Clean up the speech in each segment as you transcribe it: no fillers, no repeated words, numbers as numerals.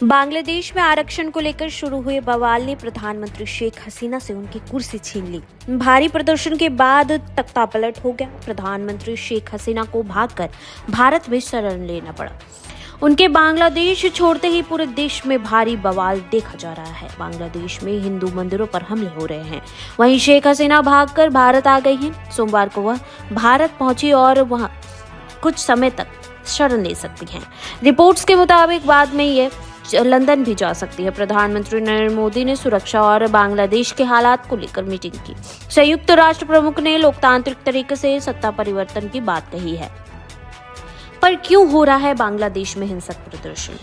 बांग्लादेश में आरक्षण को लेकर शुरू हुए बवाल ने प्रधानमंत्री शेख हसीना से उनकी कुर्सी छीन ली। भारी प्रदर्शन के बाद तख्तापलट हो गया। प्रधानमंत्री शेख हसीना को भागकर भारत में शरण लेना पड़ा। उनके बांग्लादेश छोड़ते ही पूरे देश में भारी बवाल देखा जा रहा है। बांग्लादेश में हिंदू मंदिरों पर हमले हो रहे हैं। वहीं शेख हसीना भागकर भारत आ गई हैं। सोमवार को वह भारत पहुंची और वहां कुछ समय तक शरण ले सकती हैं। रिपोर्ट्स के मुताबिक बाद में ये लंदन भी जा सकती है। प्रधानमंत्री नरेंद्र मोदी ने सुरक्षा और बांग्लादेश के हालात को लेकर मीटिंग की। संयुक्त राष्ट्र प्रमुख ने लोकतांत्रिक तरीके से सत्ता परिवर्तन की बात कही है। पर क्यों हो रहा है बांग्लादेश में हिंसक प्रदर्शन?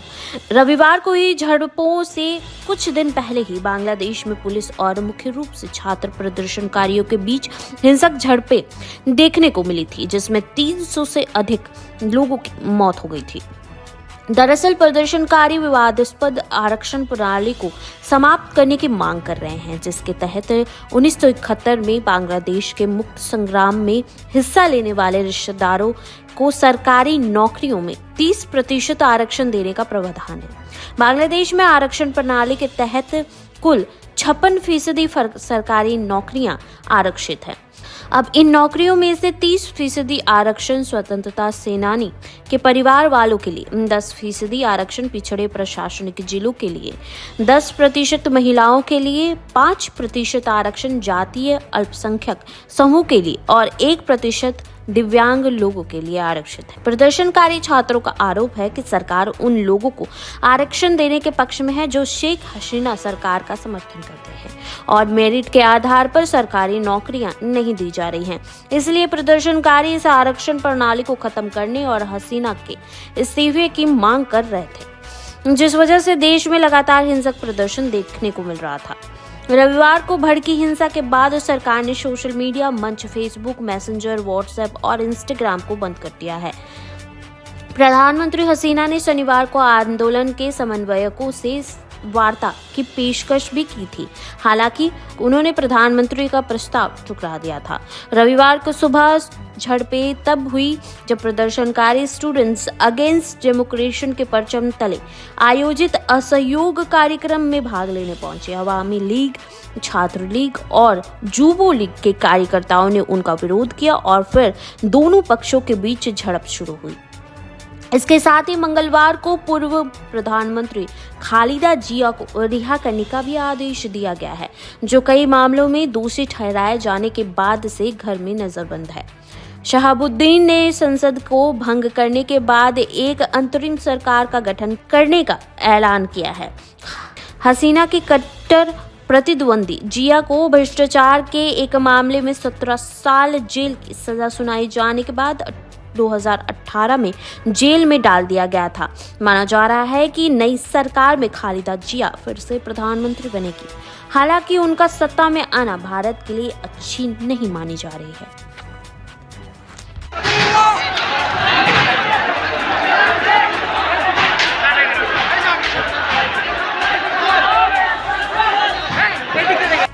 रविवार को ही झड़पों से कुछ दिन पहले ही बांग्लादेश में पुलिस और मुख्य रूप से छात्र प्रदर्शनकारियों के बीच हिंसक झड़पें देखने को मिली थी, जिसमें 300 से अधिक लोगों की मौत हो गई थी। दरअसल प्रदर्शनकारी विवादास्पद आरक्षण प्रणाली को समाप्त करने की मांग कर रहे हैं, जिसके तहत 1971 में बांग्लादेश के मुक्त संग्राम में हिस्सा लेने वाले रिश्तेदारों को सरकारी नौकरियों में 30% आरक्षण देने का प्रावधान है। बांग्लादेश में आरक्षण प्रणाली के तहत कुल 56% सरकारी नौकरियां आरक्षित है। अब इन नौकरियों में से 30% आरक्षण स्वतंत्रता सेनानी के परिवार वालों के लिए, 10% आरक्षण पिछड़े प्रशासनिक जिलों के लिए, 10% महिलाओं के लिए, 5% आरक्षण जातीय अल्पसंख्यक समूह के लिए और 1% दिव्यांग लोगों के लिए आरक्षित है। प्रदर्शनकारी छात्रों का आरोप है कि सरकार उन लोगों को आरक्षण देने के पक्ष में है जो शेख हसीना सरकार का समर्थन करते हैं और मेरिट के आधार पर सरकारी नौकरियां नहीं दी जा रही हैं। इसलिए प्रदर्शनकारी इस आरक्षण प्रणाली को खत्म करने और हसीना के इस्तीफे की मांग कर रहे थे, जिस वजह से देश में लगातार हिंसक प्रदर्शन देखने को मिल रहा था। रविवार को भड़की हिंसा के बाद सरकार ने सोशल मीडिया मंच फेसबुक, मैसेंजर, व्हाट्सएप और इंस्टाग्राम को बंद कर दिया है। प्रधानमंत्री हसीना ने शनिवार को आंदोलन के समन्वयकों से वार्ता की पेशकश भी की थी। हालांकि उन्होंने प्रधानमंत्री का प्रस्ताव ठुकरा दिया था। रविवार को सुबह झड़पें तब हुई जब प्रदर्शनकारी स्टूडेंट्स अगेंस्ट डेमोक्रेशन के परचम तले आयोजित असहयोग कार्यक्रम में भाग लेने पहुंचे। अवामी लीग, छात्र लीग और जुबो लीग के कार्यकर्ताओं ने उनका विरोध किया और फिर दोनों पक्षों के बीच झड़प शुरू हुई। इसके साथ ही मंगलवार को पूर्व प्रधानमंत्री खालिदा जिया को रिहा करने का भी आदेश दिया गया है, जो कई मामलों में दोषी ठहराए जाने के बाद से घर में नजरबंद है। शहाबुद्दीन ने संसद को भंग करने के बाद एक अंतरिम सरकार का गठन करने का ऐलान किया है। हसीना के कट्टर प्रतिद्वंदी जिया को भ्रष्टाचार के एक मामले में 17 साल जेल की सजा सुनाई जाने के बाद 2018 में जेल में डाल दिया गया था। माना जा रहा है कि नई सरकार में खालिदा जिया फिर से प्रधानमंत्री बनेगी। हालांकि उनका सत्ता में आना भारत के लिए अच्छी नहीं मानी जा रही है।